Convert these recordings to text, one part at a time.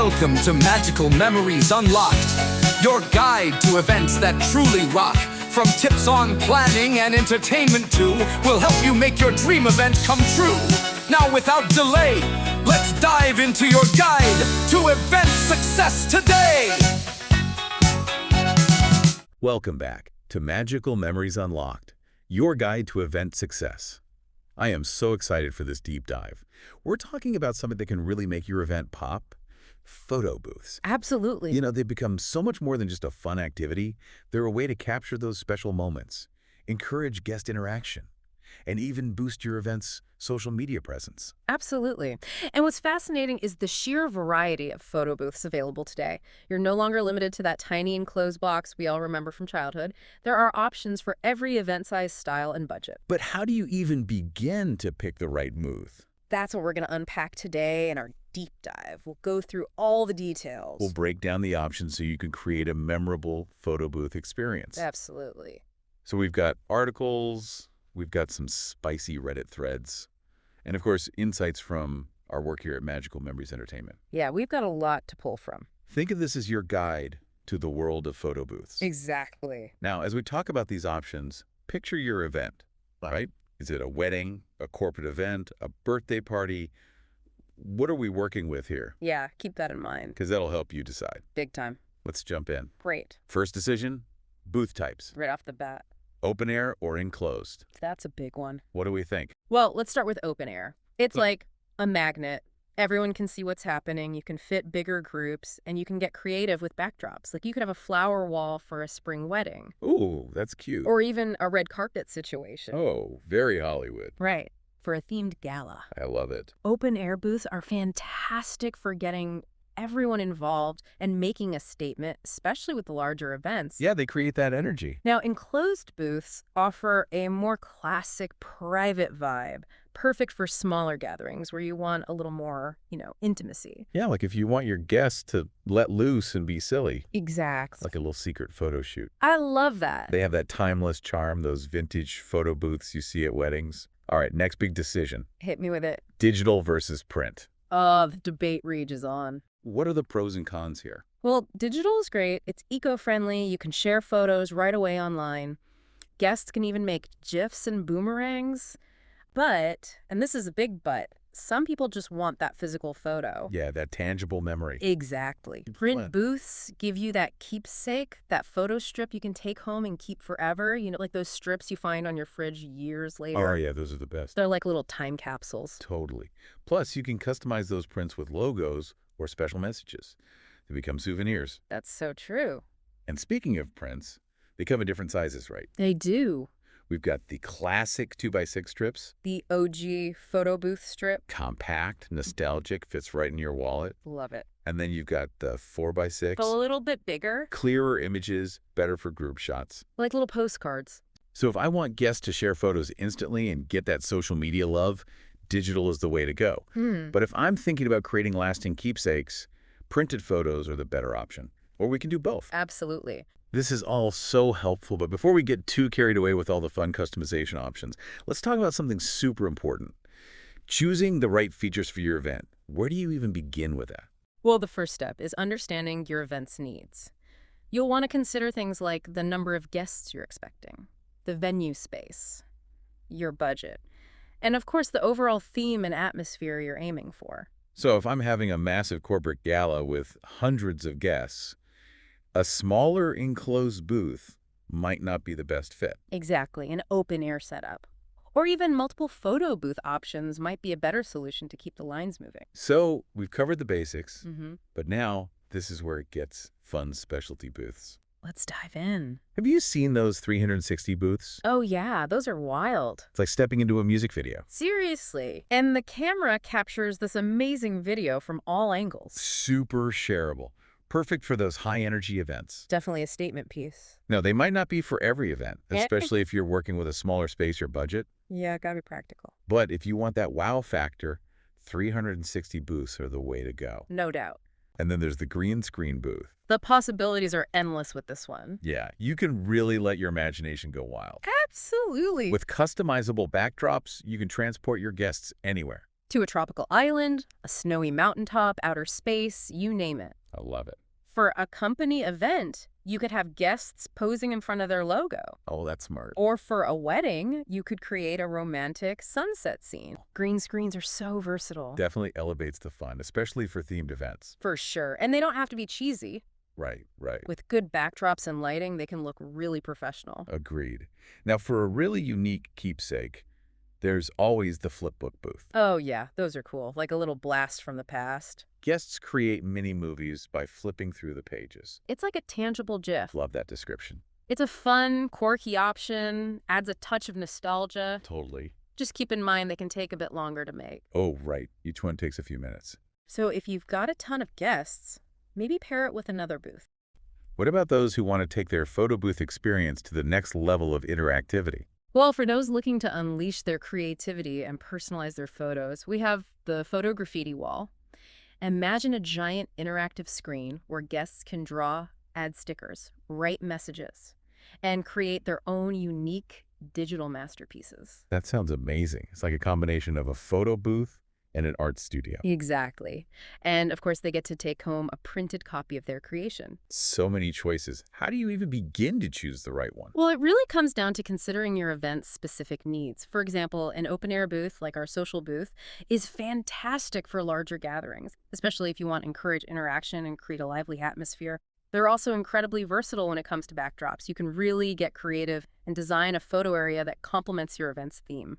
Welcome to Magical Memories Unlocked, your guide to events that truly rock. From tips on planning and entertainment to will help you make your dream event come true. Now without delay, let's dive into your guide to event success today. Welcome back to Magical Memories Unlocked, your guide to event success. I am so excited for this deep dive. We're talking about something that can really make your event pop. Photo booths. Absolutely. You know, they've become so much more than just a fun activity. They're a way to capture those special moments, encourage guest interaction, and even boost your event's social media presence. Absolutely. And what's fascinating is the sheer variety of photo booths available today. You're no longer limited to that tiny enclosed box we all remember from childhood. There are options for every event size, style, and budget. But how do you even begin to pick the right booth? That's what we're going to unpack today in our deep dive. We'll go through all the details. We'll break down the options so you can create a memorable photo booth experience. Absolutely. So we've got articles, we've got some spicy Reddit threads, and of course, insights from our work here at Magical Memories Entertainment. Yeah, we've got a lot to pull from. Think of this as your guide to the world of photo booths. Exactly. Now, as we talk about these options, picture your event, right? Is it a wedding, a corporate event, a birthday party? What are we working with here? Yeah, keep that in mind. Because that'll help you decide. Big time. Let's jump in. Great. First decision, booth types. Right off the bat. Open air or enclosed? That's a big one. What do we think? Well, let's start with open air. It's Look. like a magnet. Everyone can see what's happening. You can fit bigger groups, and you can get creative with backdrops. Like you could have a flower wall for a spring wedding. Ooh, that's cute. Or even a red carpet situation. Oh, very Hollywood. Right. For a themed gala. I love it. Open air booths are fantastic for getting everyone involved and making a statement, especially with the larger events. Yeah, they create that energy. Now, enclosed booths offer a more classic, private vibe, perfect for smaller gatherings where you want a little more, intimacy. Yeah, like if you want your guests to let loose and be silly. Exactly. Like a little secret photo shoot. I love that. They have that timeless charm, those vintage photo booths you see at weddings. All right, next big decision. Hit me with it. Digital versus print. Oh, the debate rages on. What are the pros and cons here? Well, digital is great. It's eco-friendly. You can share photos right away online. Guests can even make GIFs and boomerangs. But, and this is a big but, some people just want that physical photo. Yeah, that tangible memory. Exactly. Print booths give you that keepsake, that photo strip you can take home and keep forever. Like those strips you find on your fridge years later. Oh, yeah, those are the best. They're like little time capsules. Totally. Plus, you can customize those prints with logos or special messages. They become souvenirs. That's so true. And speaking of prints, they come in different sizes, right? They do. We've got the classic 2x6 strips. The OG photo booth strip. Compact, nostalgic, fits right in your wallet. Love it. And then you've got the 4x6. A little bit bigger. Clearer images, better for group shots. Like little postcards. So if I want guests to share photos instantly and get that social media love, digital is the way to go. But if I'm thinking about creating lasting keepsakes, printed photos are the better option. Or we can do both. Absolutely. This is all so helpful, but before we get too carried away with all the fun customization options, let's talk about something super important. Choosing the right features for your event. Where do you even begin with that? Well, the first step is understanding your event's needs. You'll want to consider things like the number of guests you're expecting, the venue space, your budget, and of course the overall theme and atmosphere you're aiming for. So if I'm having a massive corporate gala with hundreds of guests, a smaller enclosed booth might not be the best fit. Exactly, an open-air setup. Or even multiple photo booth options might be a better solution to keep the lines moving. So we've covered the basics, but now this is where it gets fun specialty booths. Let's dive in. Have you seen those 360 booths? Oh yeah, those are wild. It's like stepping into a music video. Seriously. And the camera captures this amazing video from all angles. Super shareable. Perfect for those high-energy events. Definitely a statement piece. No, they might not be for every event, especially if you're working with a smaller space or budget. Yeah, gotta be practical. But if you want that wow factor, 360 booths are the way to go. No doubt. And then there's the green screen booth. The possibilities are endless with this one. Yeah, you can really let your imagination go wild. Absolutely. With customizable backdrops, you can transport your guests anywhere. To a tropical island, a snowy mountaintop, outer space, you name it. I love it. For a company event, you could have guests posing in front of their logo. Oh, that's smart. Or for a wedding, you could create a romantic sunset scene. Green screens are so versatile. Definitely elevates the fun, especially for themed events. For sure. And they don't have to be cheesy. Right, right. With good backdrops and lighting, they can look really professional. Agreed. Now, for a really unique keepsake, there's always the flipbook booth. Oh yeah, those are cool. Like a little blast from the past. Guests create mini-movies by flipping through the pages. It's like a tangible GIF. Love that description. It's a fun, quirky option, adds a touch of nostalgia. Totally. Just keep in mind they can take a bit longer to make. Oh, right. Each one takes a few minutes. So if you've got a ton of guests, maybe pair it with another booth. What about those who want to take their photo booth experience to the next level of interactivity? Well, for those looking to unleash their creativity and personalize their photos, we have the photo graffiti wall. Imagine a giant interactive screen where guests can draw, add stickers, write messages, and create their own unique digital masterpieces. That sounds amazing. It's like a combination of a photo booth and an art studio. Exactly. And of course, they get to take home a printed copy of their creation. So many choices. How do you even begin to choose the right one? Well, it really comes down to considering your event's specific needs. For example, an open-air booth, like our social booth, is fantastic for larger gatherings, especially if you want to encourage interaction and create a lively atmosphere. They're also incredibly versatile when it comes to backdrops. You can really get creative and design a photo area that complements your event's theme.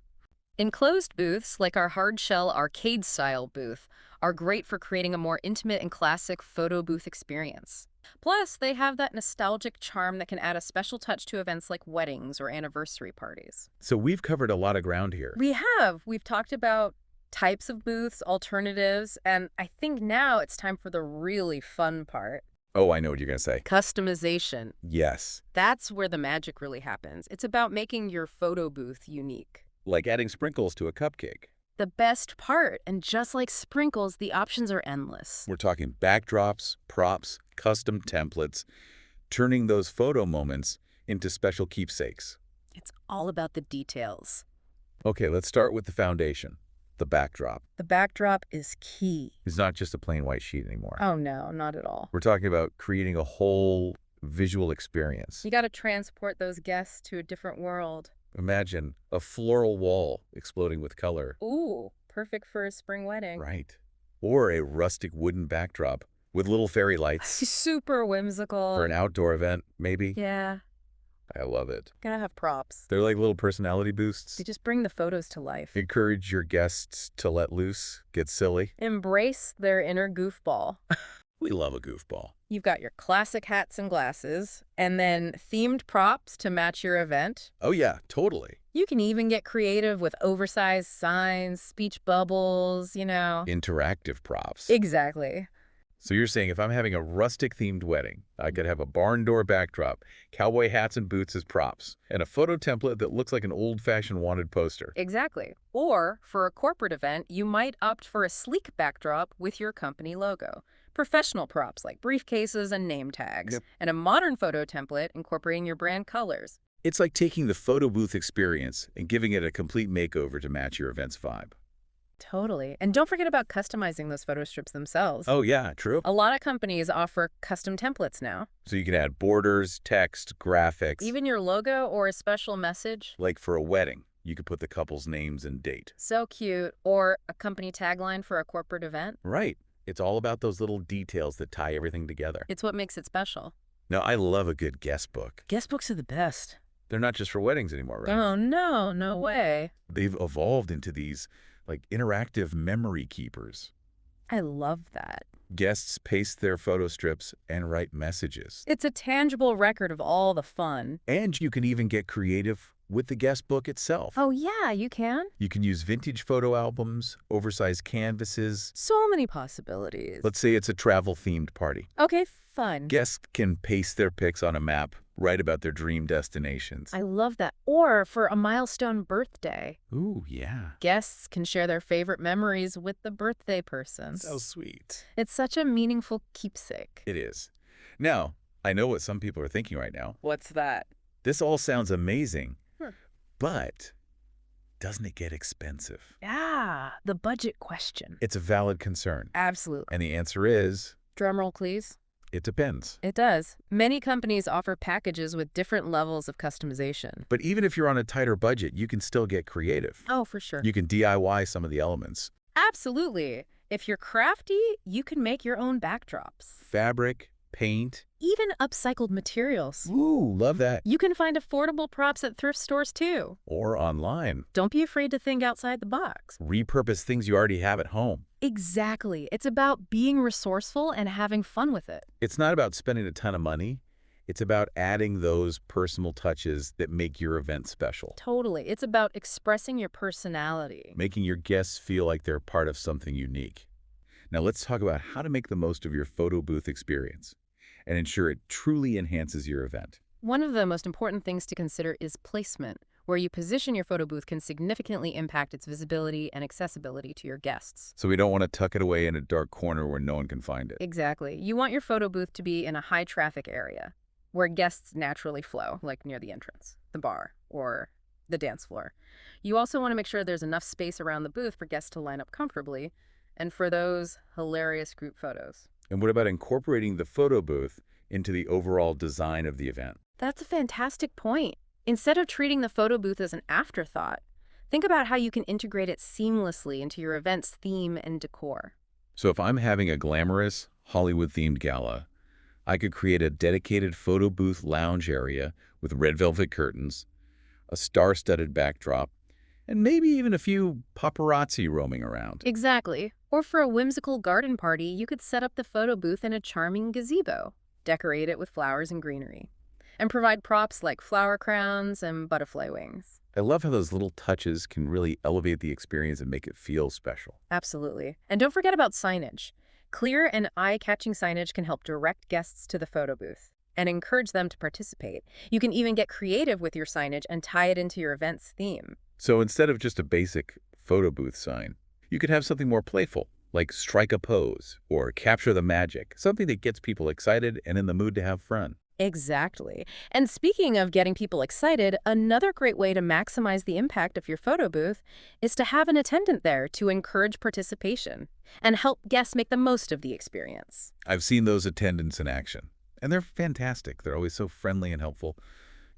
Enclosed booths, like our hard-shell arcade-style booth, are great for creating a more intimate and classic photo booth experience. Plus, they have that nostalgic charm that can add a special touch to events like weddings or anniversary parties. So we've covered a lot of ground here. We have. We've talked about types of booths, alternatives, and I think now it's time for the really fun part. Oh, I know what you're going to say. Customization. Yes. That's where the magic really happens. It's about making your photo booth unique. Like adding sprinkles to a cupcake. The best part, and just like sprinkles, the options are endless. We're talking backdrops, props, custom templates, turning those photo moments into special keepsakes. It's all about the details. Okay, let's start with the foundation, the backdrop. The backdrop is key. It's not just a plain white sheet anymore. Oh no, not at all. We're talking about creating a whole visual experience. You got to transport those guests to a different world. Imagine a floral wall exploding with color. Ooh, perfect for a spring wedding. Right. Or a rustic wooden backdrop with little fairy lights Super whimsical. for an outdoor event, maybe. Yeah, I love it. gotta have props. They're like little personality boosts. They just bring the photos to life. Encourage your guests to let loose, get silly. Embrace their inner goofball. We love a goofball. You've got your classic hats and glasses, and then themed props to match your event. Oh yeah, totally. You can even get creative with oversized signs, speech bubbles, Interactive props. Exactly. So you're saying if I'm having a rustic-themed wedding, I could have a barn door backdrop, cowboy hats and boots as props, and a photo template that looks like an old-fashioned wanted poster. Exactly. Or, for a corporate event, you might opt for a sleek backdrop with your company logo. Professional props like briefcases and name tags. Yep. And a modern photo template incorporating your brand colors. It's like taking the photo booth experience and giving it a complete makeover to match your event's vibe. Totally. And don't forget about customizing those photo strips themselves. Oh yeah, true. A lot of companies offer custom templates now. So you can add borders, text, graphics. Even your logo or a special message. Like for a wedding, you could put the couple's names and date. So cute. Or a company tagline for a corporate event. Right. It's all about those little details that tie everything together. It's what makes it special. Now, I love a good guest book. Guest books are the best. They're not just for weddings anymore, right? Oh, no, no way. They've evolved into these, interactive memory keepers. I love that. Guests paste their photo strips and write messages. It's a tangible record of all the fun. And you can even get creative with the guest book itself. Oh, yeah, you can. You can use vintage photo albums, oversized canvases. So many possibilities. Let's say it's a travel-themed party. Okay, fun. Guests can paste their pics on a map, write about their dream destinations. I love that. Or for a milestone birthday. Ooh, yeah. Guests can share their favorite memories with the birthday person. So sweet. It's such a meaningful keepsake. It is. Now, I know what some people are thinking right now. What's that? This all sounds amazing, but doesn't it get expensive? Ah, the budget question. It's a valid concern. Absolutely. And the answer is, Drumroll, please. it depends. It does. Many companies offer packages with different levels of customization. But even if you're on a tighter budget, you can still get creative. Oh, for sure. You can DIY some of the elements. Absolutely. If you're crafty, you can make your own backdrops. Fabric, paint. Even upcycled materials. Ooh, love that. You can find affordable props at thrift stores too. Or online. Don't be afraid to think outside the box. Repurpose things you already have at home. Exactly. It's about being resourceful and having fun with it. It's not about spending a ton of money. It's about adding those personal touches that make your event special. Totally. It's about expressing your personality. Making your guests feel like they're part of something unique. Now let's talk about how to make the most of your photo booth experience and ensure it truly enhances your event. One of the most important things to consider is placement. Where you position your photo booth can significantly impact its visibility and accessibility to your guests. So we don't want to tuck it away in a dark corner where no one can find it. Exactly. You want your photo booth to be in a high-traffic area where guests naturally flow, like near the entrance, the bar, or the dance floor. You also want to make sure there's enough space around the booth for guests to line up comfortably and for those hilarious group photos. And what about incorporating the photo booth into the overall design of the event? That's a fantastic point. Instead of treating the photo booth as an afterthought, think about how you can integrate it seamlessly into your event's theme and decor. So if I'm having a glamorous, Hollywood-themed gala, I could create a dedicated photo booth lounge area with red velvet curtains, a star-studded backdrop, and maybe even a few paparazzi roaming around. Exactly. Or for a whimsical garden party, you could set up the photo booth in a charming gazebo, decorate it with flowers and greenery, and provide props like flower crowns and butterfly wings. I love how those little touches can really elevate the experience and make it feel special. Absolutely. And don't forget about signage. Clear and eye-catching signage can help direct guests to the photo booth and encourage them to participate. You can even get creative with your signage and tie it into your event's theme. So instead of just a basic photo booth sign, you could have something more playful, like strike a pose or capture the magic, something that gets people excited and in the mood to have fun. Exactly. And speaking of getting people excited, another great way to maximize the impact of your photo booth is to have an attendant there to encourage participation and help guests make the most of the experience. I've seen those attendants in action, and they're fantastic. They're always so friendly and helpful,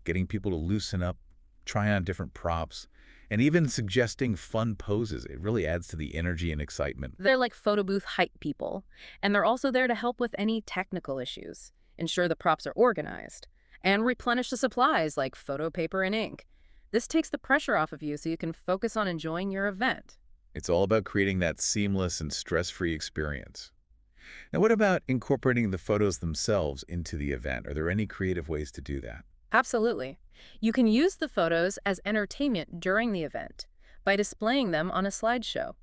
getting people to loosen up, try on different props, and even suggesting fun poses. It really adds to the energy and excitement. They're like photo booth hype people, and they're also there to help with any technical issues, ensure the props are organized, and replenish the supplies like photo paper and ink. This takes the pressure off of you so you can focus on enjoying your event. It's all about creating that seamless and stress-free experience. Now, what about incorporating the photos themselves into the event? Are there any creative ways to do that? Absolutely. You can use the photos as entertainment during the event by displaying them on a slideshow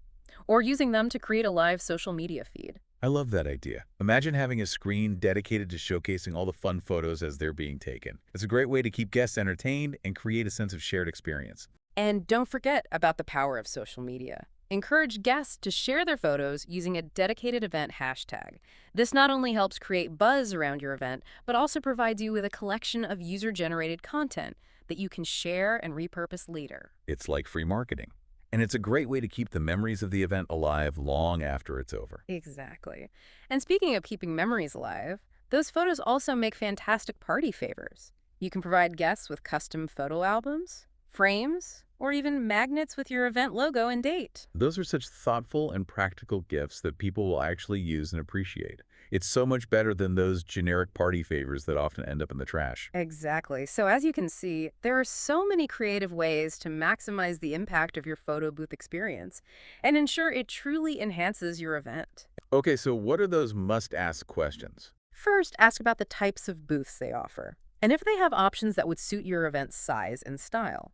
or using them to create a live social media feed. I love that idea. Imagine having a screen dedicated to showcasing all the fun photos as they're being taken. It's a great way to keep guests entertained and create a sense of shared experience. And don't forget about the power of social media. Encourage guests to share their photos using a dedicated event hashtag. This not only helps create buzz around your event, but also provides you with a collection of user-generated content that you can share and repurpose later. It's like free marketing. And it's a great way to keep the memories of the event alive long after it's over. Exactly. And speaking of keeping memories alive, those photos also make fantastic party favors. You can provide guests with custom photo albums, frames, or even magnets with your event logo and date. Those are such thoughtful and practical gifts that people will actually use and appreciate. It's so much better than those generic party favors that often end up in the trash. Exactly. So as you can see, there are so many creative ways to maximize the impact of your photo booth experience and ensure it truly enhances your event. Okay, so what are those must-ask questions? First, ask about the types of booths they offer, and if they have options that would suit your event's size and style.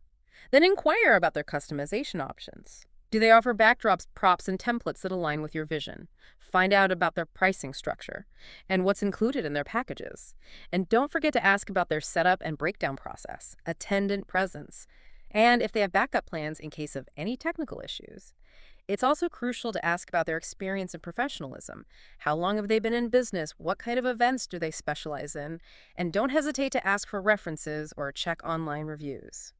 Then inquire about their customization options. Do they offer backdrops, props, and templates that align with your vision? Find out about their pricing structure and what's included in their packages. And don't forget to ask about their setup and breakdown process, attendant presence, and if they have backup plans in case of any technical issues. It's also crucial to ask about their experience and professionalism. How long have they been in business? What kind of events do they specialize in? And don't hesitate to ask for references or check online reviews.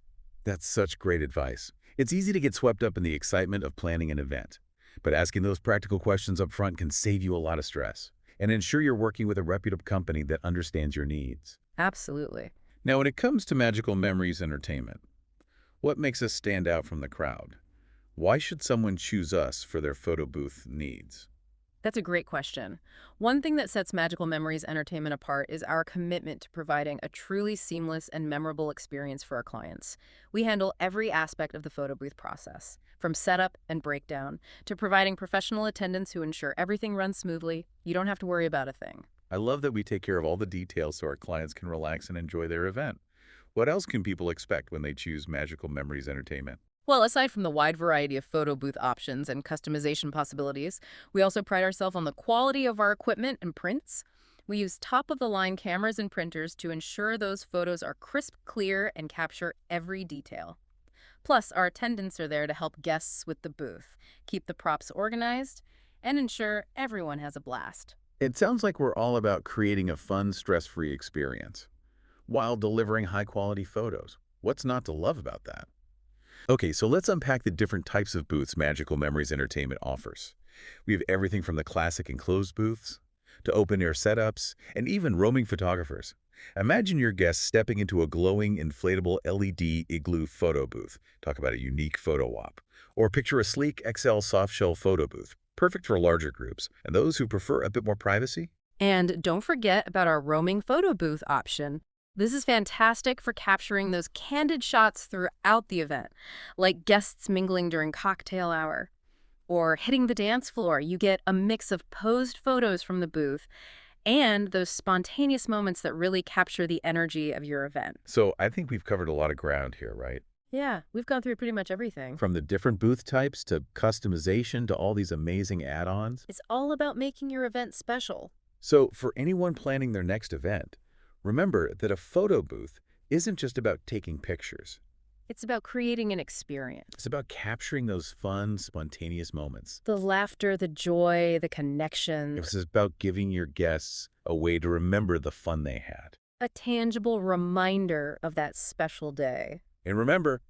That's such great advice. It's easy to get swept up in the excitement of planning an event, but asking those practical questions up front can save you a lot of stress and ensure you're working with a reputable company that understands your needs. Absolutely. Now, when it comes to Magical Memories Entertainment, what makes us stand out from the crowd? Why should someone choose us for their photo booth needs? That's a great question. One thing that sets Magical Memories Entertainment apart is our commitment to providing a truly seamless and memorable experience for our clients. We handle every aspect of the photo booth process, from setup and breakdown to providing professional attendants who ensure everything runs smoothly. You don't have to worry about a thing. I love that we take care of all the details so our clients can relax and enjoy their event. What else can people expect when they choose Magical Memories Entertainment? Well, aside from the wide variety of photo booth options and customization possibilities, we also pride ourselves on the quality of our equipment and prints. We use top-of-the-line cameras and printers to ensure those photos are crisp, clear, and capture every detail. Plus, our attendants are there to help guests with the booth, keep the props organized, and ensure everyone has a blast. It sounds like we're all about creating a fun, stress-free experience while delivering high-quality photos. What's not to love about that? Okay, so let's unpack the different types of booths Magical Memories Entertainment offers. We have everything from the classic enclosed booths to open-air setups and even roaming photographers. Imagine your guests stepping into a glowing, inflatable LED igloo photo booth. Talk about a unique photo op. Or picture a sleek XL softshell photo booth, perfect for larger groups and those who prefer a bit more privacy. And don't forget about our roaming photo booth option. This is fantastic for capturing those candid shots throughout the event, like guests mingling during cocktail hour or hitting the dance floor. You get a mix of posed photos from the booth and those spontaneous moments that really capture the energy of your event. So I think we've covered a lot of ground here, right? Yeah, we've gone through pretty much everything. From the different booth types to customization to all these amazing add-ons. It's all about making your event special. So for anyone planning their next event, remember that a photo booth isn't just about taking pictures. It's about creating an experience. It's about capturing those fun, spontaneous moments. The laughter, the joy, the connection. It's about giving your guests a way to remember the fun they had. A tangible reminder of that special day. And remember,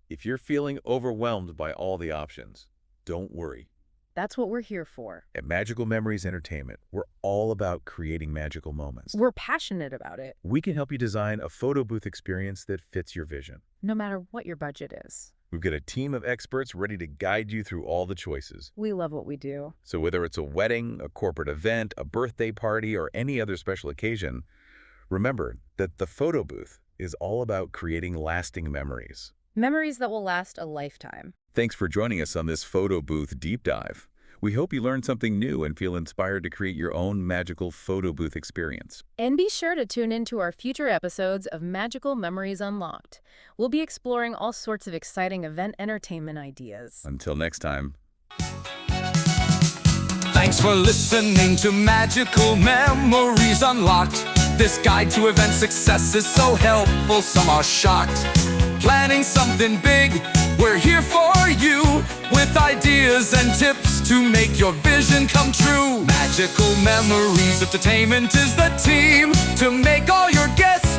if you're feeling overwhelmed by all the options, don't worry. That's what we're here for. At Magical Memories Entertainment, we're all about creating magical moments. We're passionate about it, We can help you design a photo booth experience that fits your vision. no matter what your budget is. We've got a team of experts ready to guide you through all the choices. We love what we do. So whether it's a wedding, a corporate event, a birthday party, or any other special occasion, remember that the photo booth is all about creating lasting memories. Memories that will last a lifetime. Thanks for joining us on this photo booth deep dive. We hope you learned something new and feel inspired to create your own magical photo booth experience. And be sure to tune in to our future episodes of Magical Memories Unlocked. We'll be exploring all sorts of exciting event entertainment ideas. Until next time. Thanks for listening to Magical Memories Unlocked. This guide to event success is so helpful, some are shocked. Planning something big, we're here for you with ideas and tips to make your vision come true. Magical Memories Entertainment is the team to make all your guests